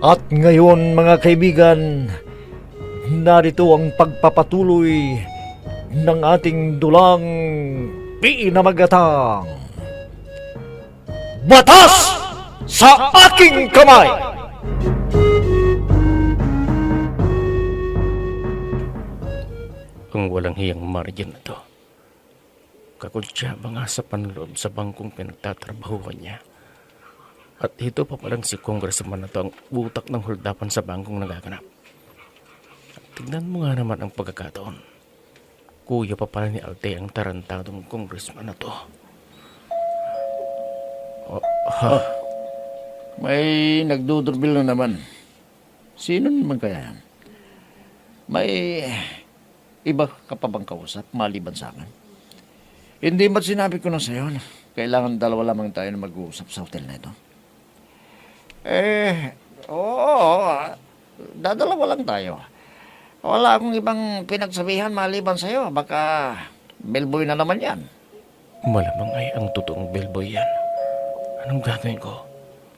At ngayon mga kaibigan, narito ang pagpapatuloy ng ating dulang pinamagatang Batas sa Aking Kamay! Ang walang hiyang Marian na to. Kakultya mga sa panloob sa bangkong pinagtatrabahuan niya. At ito pa palang si Congressman na to ang utak ng huldapan sa bangkong nagaganap. At tignan mo nga naman ang pagkakataon. Kuya pa pala ni Alte ang tarantadong Congressman na to. May nagdudurbil na naman. Sino naman kaya yan? May iba ka pa bang kausap maliban sa akin? Hindi ba't sinabi ko na sa'yo na kailangan dalawa lamang tayo na mag-uusap sa hotel na ito? Oo. Dadalawa lang tayo. Wala akong ibang pinagsabihan maliban sa'yo. Baka bellboy na naman yan. Malamang ay ang totoong bellboy yan. Anong gagawin ko?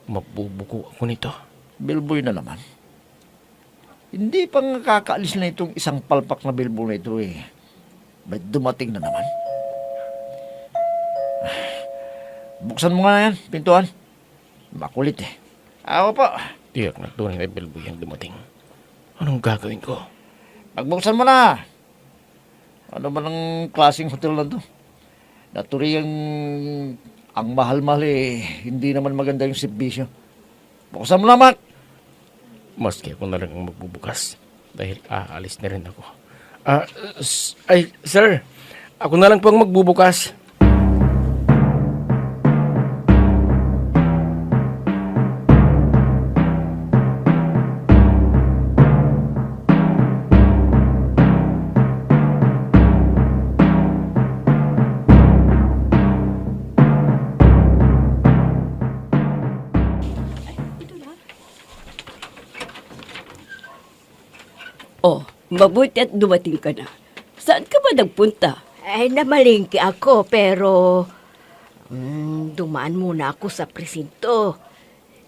Mabubuko ako nito. Billboy na naman. Hindi pa nga kakaalis na itong isang palpak na billboy na ito eh. Ba't dumating na naman? Buksan mo nga na yan, pintuan. Makulit eh. Ako po. Tiyak na tunay na bellboy ang dumating. Anong gagawin ko? Pagbuksan mo na. Ano ba ng klaseng hotel na to? Naturiyang ang mahal-mahal eh. Hindi naman maganda yung serbisyo. Buksan mo naman. Maski ako na lang ang magbubukas dahil aalis na rin ako. Sir, ako na lang po ang magbubukas. Oh, mabuti at dumating ka na. Saan ka ba nagpunta? Ay, namalingki ako, pero dumaan muna ako sa presinto.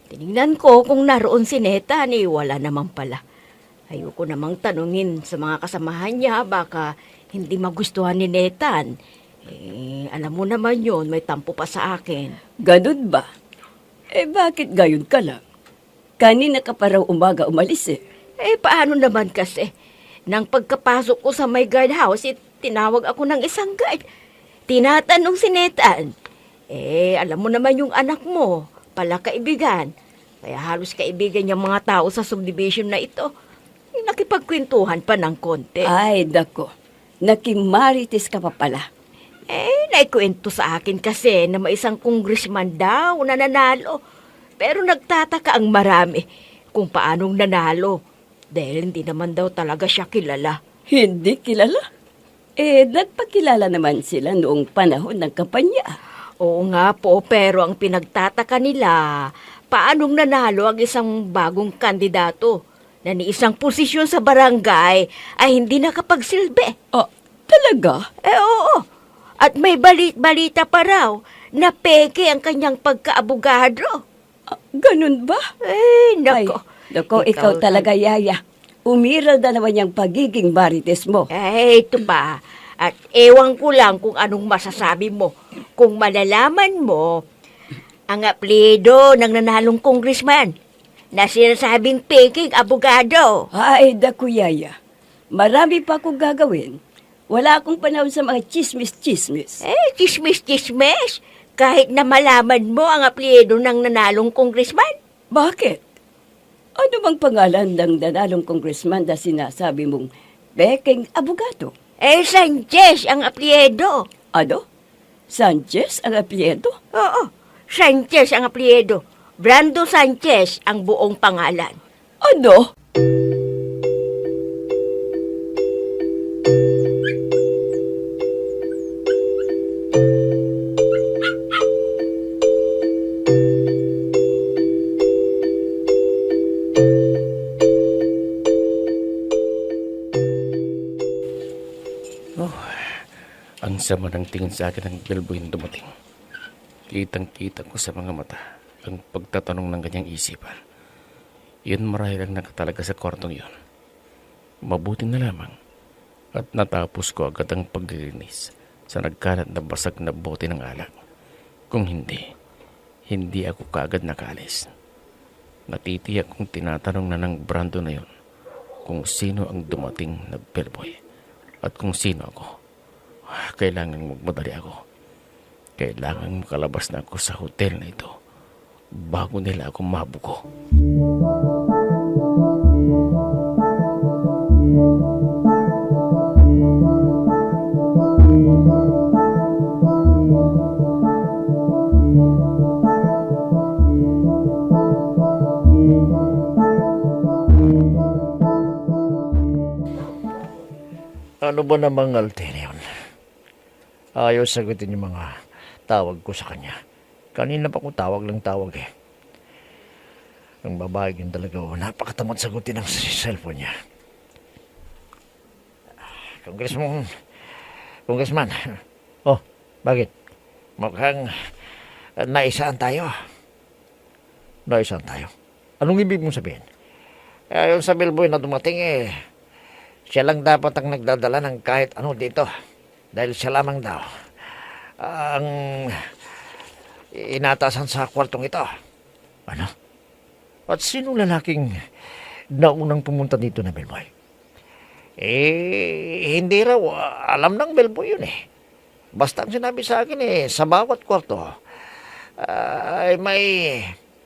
Tinignan ko kung naroon si Neta, ni wala naman pala. Ayoko namang tanungin sa mga kasamahan niya, baka hindi magustuhan ni Netan. Alam mo naman yun, may tampo pa sa akin. Ganun ba? Bakit gayon ka lang? Kanina ka pa raw umaga umalis eh. Paano naman kasi? Nang pagkapasok ko sa may guardhouse, tinawag ako ng isang guard. Tinatanong si Netan. Alam mo naman yung anak mo, pala kaibigan. Kaya halos kaibigan niyang mga tao sa subdivision na ito. Nakipagkwentuhan pa ng konti. Ay, dako. Nakimarites ka pa pala. Naikwento sa akin kasi na may isang congressman daw na nanalo. Pero nagtataka ang marami kung paanong nanalo. Dahil hindi naman daw talaga siya kilala. Hindi kilala? Nagpakilala naman sila noong panahon ng kampanya. Oo nga po, pero ang pinagtataka nila, paanong nanalo ang isang bagong kandidato na ni isang posisyon sa barangay ay hindi nakapagsilbi. Oh, talaga? Oo. At may balita pa raw na peke ang kanyang pagkaabogado. Ganun ba? Nako. Dako, ikaw talaga, Yaya. Umiral na naman yung pagiging marites mo. Ito pa. At ewan ko lang kung anong masasabi mo. Kung malalaman mo ang apelyido ng nanalong congressman na sinasabing peking abogado. Ay, dako, Yaya. Marami pa akong gagawin. Wala akong panahon sa mga chismis-chismis. Chismis-chismis? Kahit na malaman mo ang apelyido ng nanalong congressman? Bakit? Ano bang pangalan ng nanalong congressman na sinasabi mong peking abogado? Sanchez ang apelyido. Ano? Sanchez ang apelyido? Oo, Sanchez ang apelyido. Brando Sanchez ang buong pangalan. Ano? Ang sama ng tingin sa akin ng bellboy na dumating. Kitang-kita ko sa mga mata ang pagtatanong ng kanyang isipan. Yun marahil ang nakatalaga sa kwartong yun. Mabuti na lamang at natapos ko agad ang paglilinis sa nagkalat na basag na bote ng alak. Kung hindi ako kaagad nakaalis. Natitiyak kong tinatanong na ng Brando na yun kung sino ang dumating na bellboy at kung sino ako. Kailangan magmadali ako. Kailangan makalabas na ako sa hotel na ito bago nila ako mabuko. Ano ba namang Alterion? Ayaw sagutin yung mga tawag ko sa kanya. Kanina pa ko tawag eh. Ang babae yun talaga, napakatamad sagutin ang cellphone niya. Congressman. Oh, bakit? Mukhang naisaan tayo. Anong ibig mong sabihin? Yung sa billboy na dumating siya lang dapat ang nagdadala ng kahit ano dito. Dahil siya lamang daw ang inatasan sa kwartong ito. Ano? At sinong lalaking naunang pumunta dito na bellboy? Hindi raw alam ng bellboy yun eh. Basta ang sinabi sa akin sa bawat kwarto ay may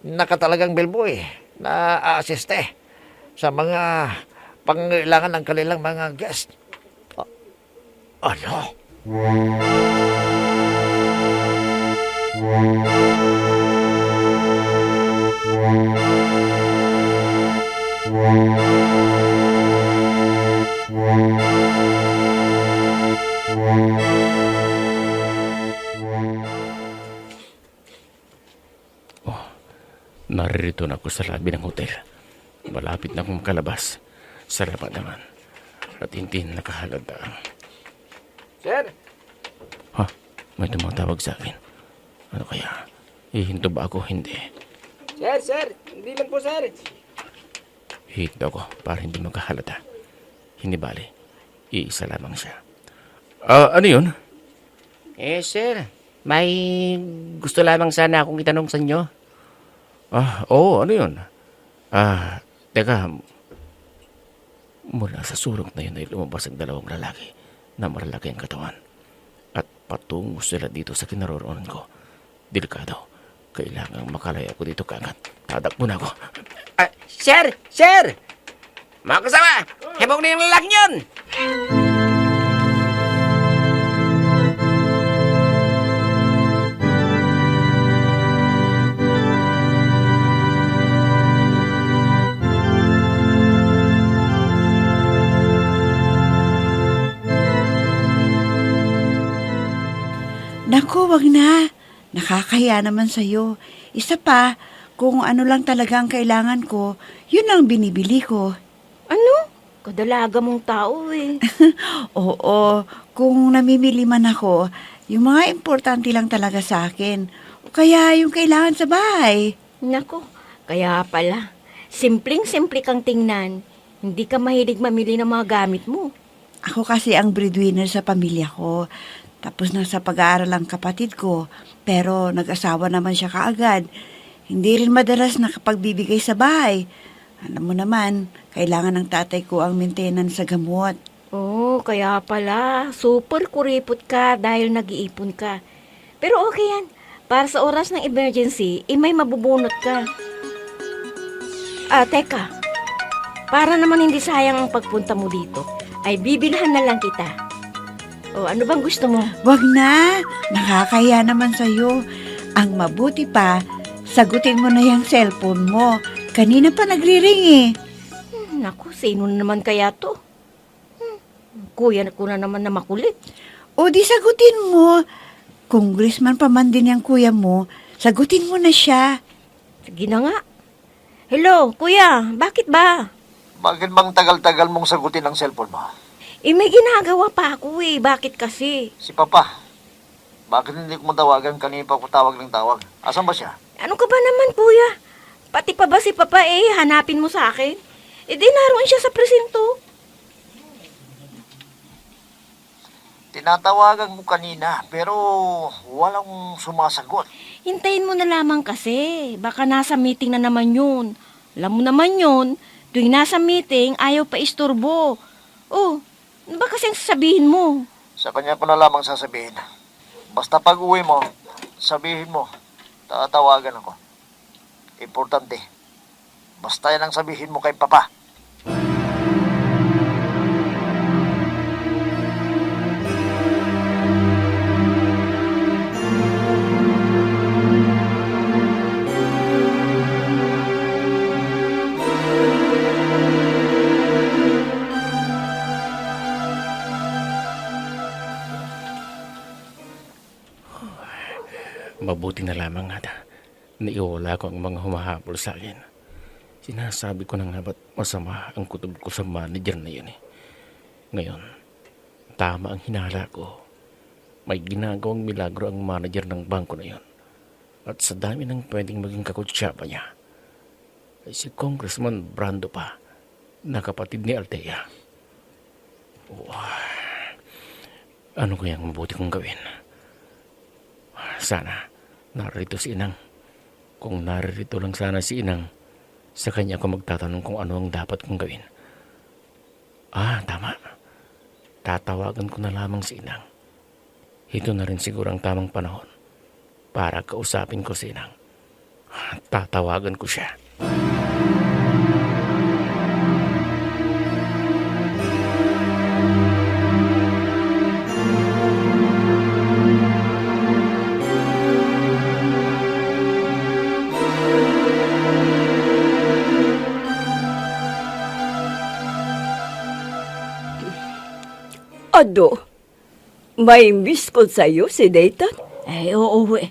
nakatalagang bellboy na aasiste sa mga pangailangan ng kanilang mga guest. Ano? Naririto na ako sa labi ng hotel. Malapit na akong makalabas. Salamat naman. At hindi nakahalata. Sir? Ha? May tumatawag sa akin. Ano kaya? Hihinto ba ako? Hindi. Sir. Hindi lang po, sir. Hihinto ako para hindi makahalata. Hindi bali. Iisa lamang siya. Ano yun? Sir. May gusto lamang sana akong itanong sa inyo. Oo, ano yun? Teka. Mula sa surok na yun ay lumabas ang dalawang lalaki na malalaki ang katawan. At patungo sila dito sa kinaroroonan ko. Delikado. Kailangang makalaya ako dito kaagad. Tatakbo na ako. Sir! Mga kasama! Hebog na yung lalaki yun! Naku, wag na. Nakakaya naman sa'yo. Isa pa, kung ano lang talaga ang kailangan ko, yun ang binibili ko. Ano? Kadalaga mong tao eh. Oo, kung namimili man ako, yung mga importante lang talaga sa akin. O kaya yung kailangan sa bahay. Nako, kaya pala. Simpleng-simple kang tingnan. Hindi ka mahilig mamili ng mga gamit mo. Ako kasi ang breadwinner sa pamilya ko. Tapos na sa pag-aaral ang kapatid ko, pero nag-asawa naman siya kaagad. Hindi rin madalas nakapagbibigay sa bahay. Alam mo naman, kailangan ng tatay ko ang maintenance sa gamot. Oh, kaya pala. Super kuripot ka dahil nag-iipon ka. Pero okay yan. Para sa oras ng emergency, may mabubunot ka. Teka. Para naman hindi sayang ang pagpunta mo dito, ay bibilhan na lang kita. O, ano bang gusto mo? Wag na, nakakaya naman sa'yo. Ang mabuti pa, sagutin mo na yung cellphone mo. Kanina pa nagri-ring Naku, sino na naman kaya to? Kuya ko na naman na makulit. O di sagutin mo. Congressman pa man din yung kuya mo, sagutin mo na siya. Sige na nga. Hello, kuya, bakit ba? Bakit bang tagal-tagal mong sagutin ang cellphone mo? May ginagawa pa ako eh. Bakit kasi? Si Papa. Bakit hindi ko matawagan? Kanina pa ako tawag ng tawag. Asan ba siya? Ano ka ba naman, kuya? Pati pa ba si Papa hanapin mo sa akin? E di naroon siya sa presinto. Tinatawagan mo kanina pero walang sumasagot. Hintayin mo na lamang kasi. Baka nasa meeting na naman yun. Alam mo naman yun, tuwing nasa meeting, ayaw pa isturbo. Oh, ano ba kasing sasabihin mo? Sa kanya ko na lamang sasabihin. Basta pag uwi mo, sabihin mo, tatawagan ako. Importante. Basta yan ang sabihin mo kay Papa. Mabuti na lamang nga naiwala ko ang mga humahabol sa akin. Sinasabi ko na nga ba't masama ang kutob ko sa manager na yun eh. Ngayon, tama ang hinala ko. May ginagawang milagro ang manager ng bangko na yun. At sa dami ng pwedeng maging kakutsapa niya, ay si Congressman Brando pa, na kapatid ni Althea. Ano kayang mabuti kong gawin? Sana narito si Inang. Kung naririto lang sana si Inang, sa kanya ako magtatanong kung ano ang dapat kong gawin. Tama. Tatawagan ko na lamang si Inang. Ito na rin siguro ang tamang panahon para kausapin ko si Inang. Tatawagan ko siya. Ado, may miss call sa'yo si Dayton? Ay, oo eh.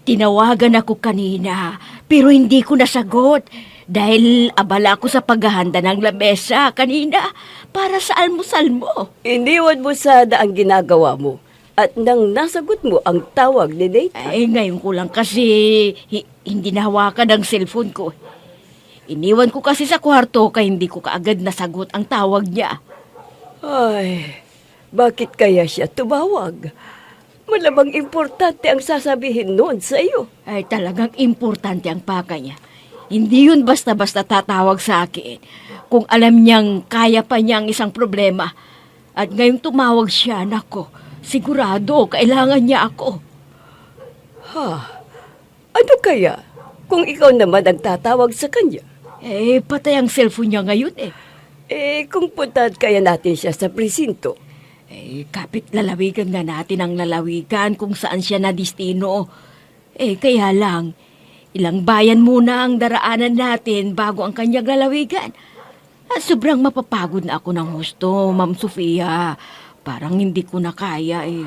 Tinawagan ako kanina, pero hindi ko nasagot. Dahil abala ako sa paghahanda ng lamesa kanina para sa almusal mo. Iniwan mo sana ang ginagawa mo at nang nasagot mo ang tawag ni Dayton. Ay, ngayon ko lang kasi hindi nahawakan ang cellphone ko. Iniwan ko kasi sa kwarto kaya hindi ko kaagad nasagot ang tawag niya. Ay, bakit kaya siya tumawag? Malamang importante ang sasabihin noon sa iyo. Ay, talagang importante ang paka niya. Hindi yun basta-basta tatawag sa akin. Kung alam niyang kaya pa niya ang isang problema. At ngayong tumawag siya, nako, sigurado kailangan niya ako. Ano kaya kung ikaw naman ang tatawag sa kanya? Eh, patay ang cellphone niya ngayon eh. Kung puntahan kaya natin siya sa presinto. Eh, kapit lalawigan nga natin ang lalawigan kung saan siya na destino. Eh, kaya lang, ilang bayan muna ang daraanan natin bago ang kanyang lalawigan. At sobrang mapapagod na ako ng husto, Ma'am Sofia. Parang hindi ko na kaya eh.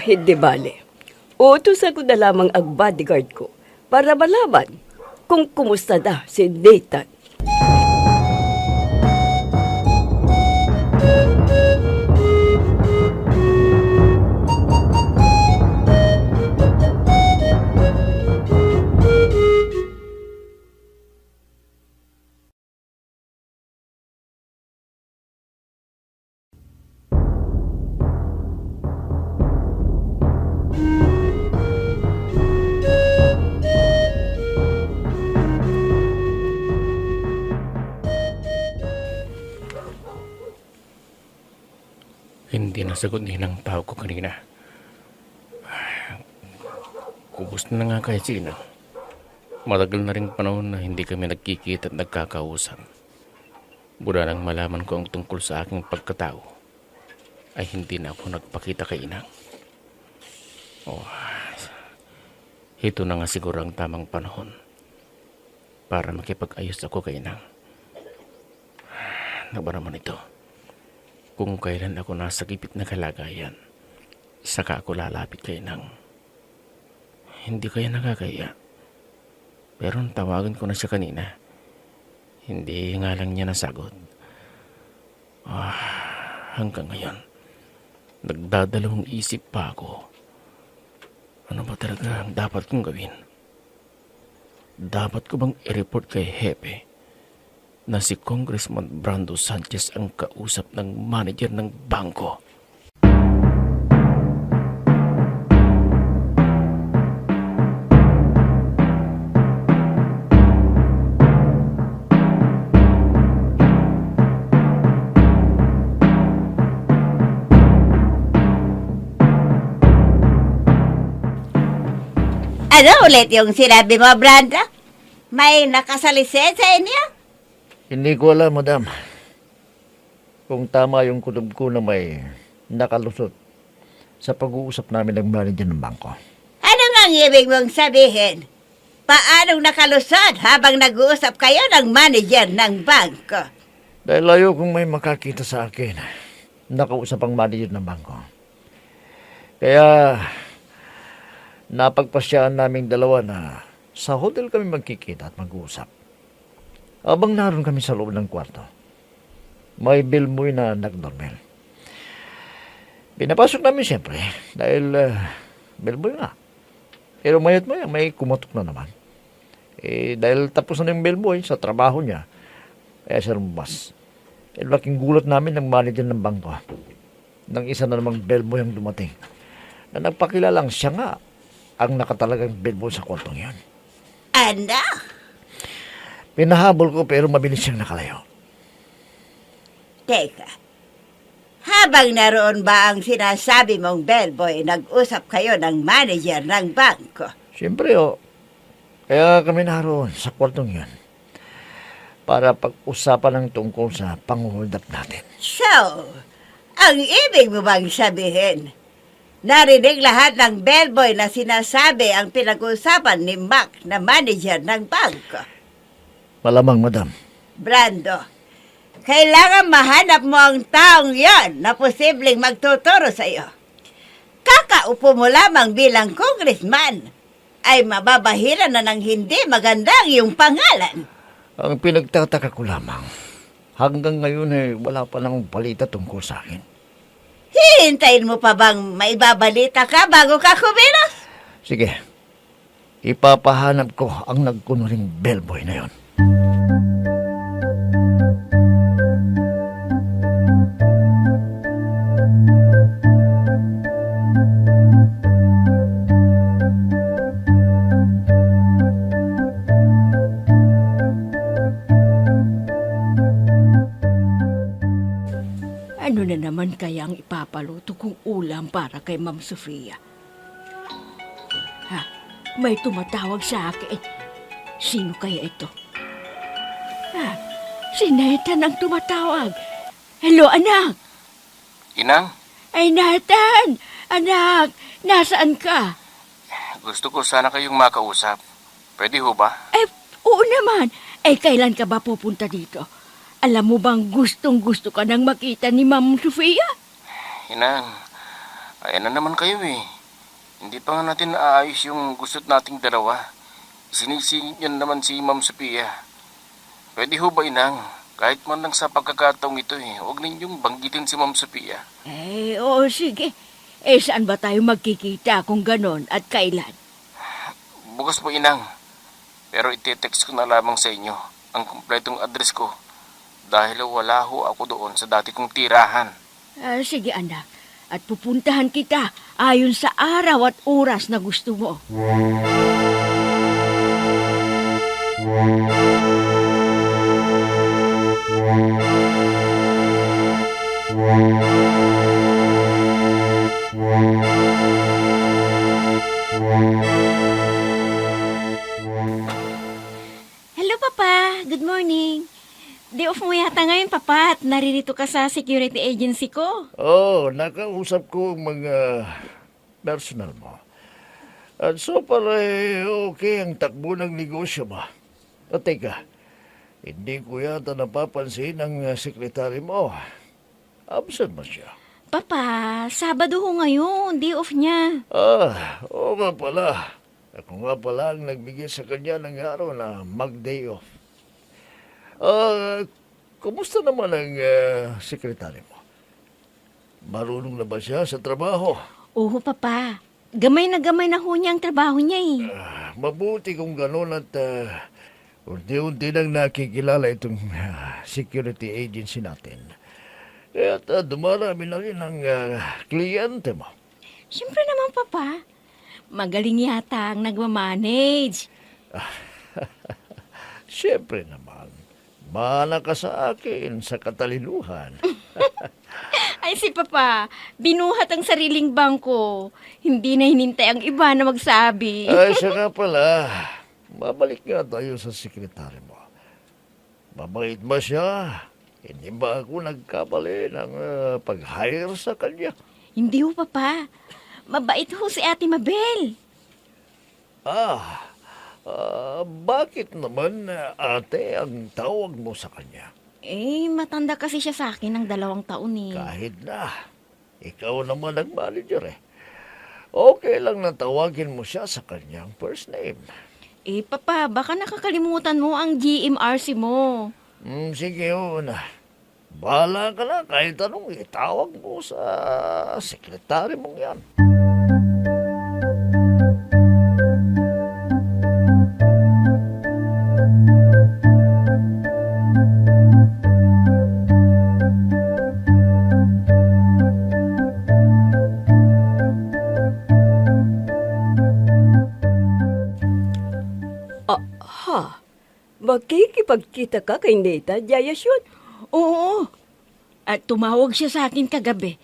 Hindi bale. Utusan ko na lamang ang bodyguard ko para malaman kung kumusta na si Nathan. Hindi nasagot din ang tawag ko kanina. Kubos na nga kaya si Inang. Matagal na rin panahon na hindi kami nagkikita at nagkakausap. Mula nang malaman ko ang tungkol sa aking pagkatao, ay hindi na ako nagpakita kay Inang. Ito na nga siguro ang tamang panahon para makipag-ayos ako kay Inang. Ano ba naman ito? Kung kailan ako nasa gipit na kalagayan, saka ako lalapit kay Inang. Hindi kaya nakakaya. Pero tawagan ko na siya kanina. Hindi nga lang niya nasagot. Hanggang ngayon, nagdadalawang isip pa ako. Ano ba talaga ang dapat kong gawin? dapat ko bang i-report kay Hepe na si Congressman Brando Sanchez ang kausap ng manager ng bangko? Ano ulit yung sinabi mo, Branda? May nakasalisin sa inyo? Hindi ko alam, madam. Kung tama yung kutob ko na may nakalusot sa pag-uusap namin ng manager ng bangko. Ano nga ang ibig mong sabihin? Paanong nakalusot habang nag-uusap kayo ng manager ng bangko? Dahil ayaw kong may makakita sa akin. Nakausap ang manager ng bangko. Kaya napagpasyaan naming dalawa na sa hotel kami magkikita at mag-uusap. Habang naroon kami sa loob ng kwarto, may bellboy na nagdoorbell. Pinapasok namin siyempre dahil bellboy nga. Pero mayat maya may kumatok na naman. Dahil tapos na yung bellboy sa trabaho niya, kaya siya lumabas. Laking gulat namin ng manager ng bangko nang isa na namang bellboy ang dumating na nagpakilalang siya nga ang nakatalagang bellboy sa kwartong yun. Ano? Pinahabol ko pero mabilis siyang nakalayo. Teka, habang naroon ba ang sinasabi mong bellboy, nag-usap kayo ng manager ng bangko? Siyempre, kaya kami naroon sa kwartong yun para pag-usapan ng tungkol sa pang-hold up natin. So, ang ibig mo bang sabihin, narinig lahat ng bellboy na sinasabi ang pinag-usapan ni Mac na manager ng bangko? Malamang, madam. Brando, kailangan mahanap mo ang taong yon na posibleng magtuturo sa iyo. Kakaupo mo lamang bilang congressman, ay mababahiran na ng hindi magandang iyong pangalan. Ang pinagtataka ko lamang, hanggang ngayon wala pa nang balita tungkol sa akin. Hihintayin mo pa bang maibabalita ka bago ka kumilos? Sige, ipapahanap ko ang nagkunuring bellboy na yon. Ano na naman kaya ang ipapaluto kong ulam para kay Ma'am Sofia? Ha? May tumatawag sa akin. Sino kaya ito? Ha? Si Nathan ang tumatawag. Hello, anak! Inang, Ay, Nathan! Anak! Nasaan ka? gusto ko sana kayong makausap. Pwede ho ba? Oo naman. Kailan ka ba pupunta dito? Alam mo bang gustong-gusto ka nang makita ni Ma'am Sofia? Inang, ayan na naman kayo eh. Hindi pa nga natin naayos yung gustot nating dalawa. Sinisingit niyan naman si Ma'am Sophia. Pwede ho ba, Inang? Kahit man lang sa pagkakataong ito huwag ninyong banggitin si Ma'am Sophia. Oo, sige. Saan ba tayo magkikita kung ganon at kailan? Bukas po, Inang. Pero ite-text ko na lamang sa inyo ang kumpletong address ko dahil wala ho ako doon sa dati kong tirahan. Sige, anak. At pupuntahan kita ayon sa araw at oras na gusto mo. Hello, Papa. Good morning. Day off mo yata ngayon, Papa, at naririto ka sa security agency ko. Nakausap ko ang mga personal mo. At so para okay ang takbo ng negosyo mo. At teka, hindi ko yata napapansin ang sekretary mo. Absent ba siya? Papa, Sabado ho ngayon. Day off niya. Oo nga pala. Ako nga pala ang nagbigay sa kanya ng araw na mag-day off. Kumusta naman ang sekretary mo? Marunong na ba siya sa trabaho? Oo, Papa. Gamay na ho niya ang trabaho niya eh. mabuti kung gano'n at unti-unti nang nakikilala itong security agency natin. At dumarami na rin ang kliyente mo. Siyempre naman, Papa. Magaling yata ang nagmamanage. Siyempre naman, mana ka sa akin sa katalinuhan. Ay, si Papa, binuhat ang sariling bangko. Hindi na hinintay ang iba na magsabi. Ay, siya nga pala. Babalik nga tayo sa sekretary mo. Mabait ba siya? Hindi ba ako nagkamali ng pag-hire sa kanya? Hindi ho, Papa. Mabait ho si Ate Mabel. Bakit naman ate ang tawag mo sa kanya? Matanda kasi siya sa akin ng 2 taon eh. Kahit na, ikaw naman ang manager eh. Okay lang na tawagin mo siya sa kanyang first name. Papa, baka nakakalimutan mo ang GMRC mo. Sige, na. Bahala ka na kahit anong itawag mo sa sekretary mong yan. Makikipagkita ka kay Neta, Jayasyon? Oo. At tumawag siya sa akin kagabi.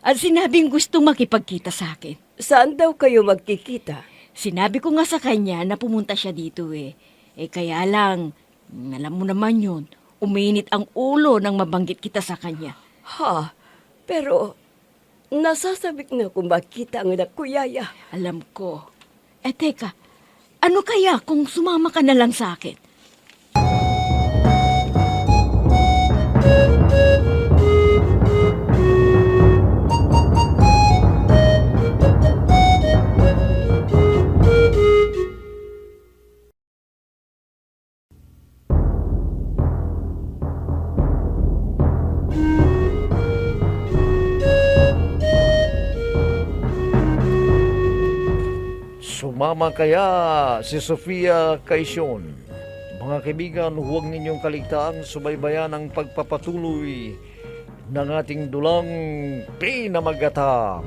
At sinabing gusto makipagkita sa akin. Saan daw kayo magkikita? Sinabi ko nga sa kanya na pumunta siya dito eh. Kaya lang, alam mo naman yun, uminit ang ulo nang mabanggit kita sa kanya. Ha? Pero, nasasabik na kung makita ang anak ko, Yaya. Alam ko. Teka, ano kaya kung sumama ka na lang sa akin? Sumama kaya si Sofia kay Sean. Mga kaibigan, huwag ninyong kaligtaang subaybayan ang pagpapatuloy ng ating dulang pinamagatang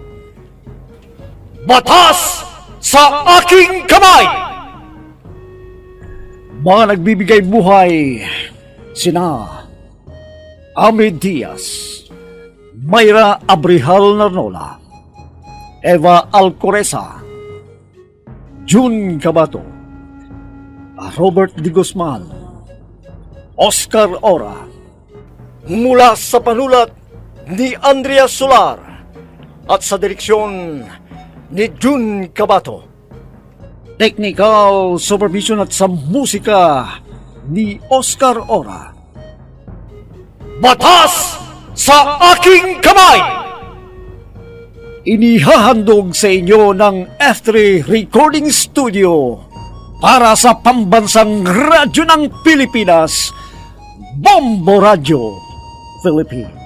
Batas sa Aking Kamay! Mga nagbibigay buhay, sina Amid Diaz, Mayra Abrihal Narnola, Eva Alcoreza, June Cabato, Robert D. Guzman, Oscar Ora, mula sa panulat ni Andrea Solar at sa direksyon ni June Cabato. Technical supervision at sa musika ni Oscar Ora. Batas sa Aking Kamay! Inihahandog sa inyo ng F3 Recording Studio para sa pambansang radyo ng Pilipinas, Bombo Radio Philippines.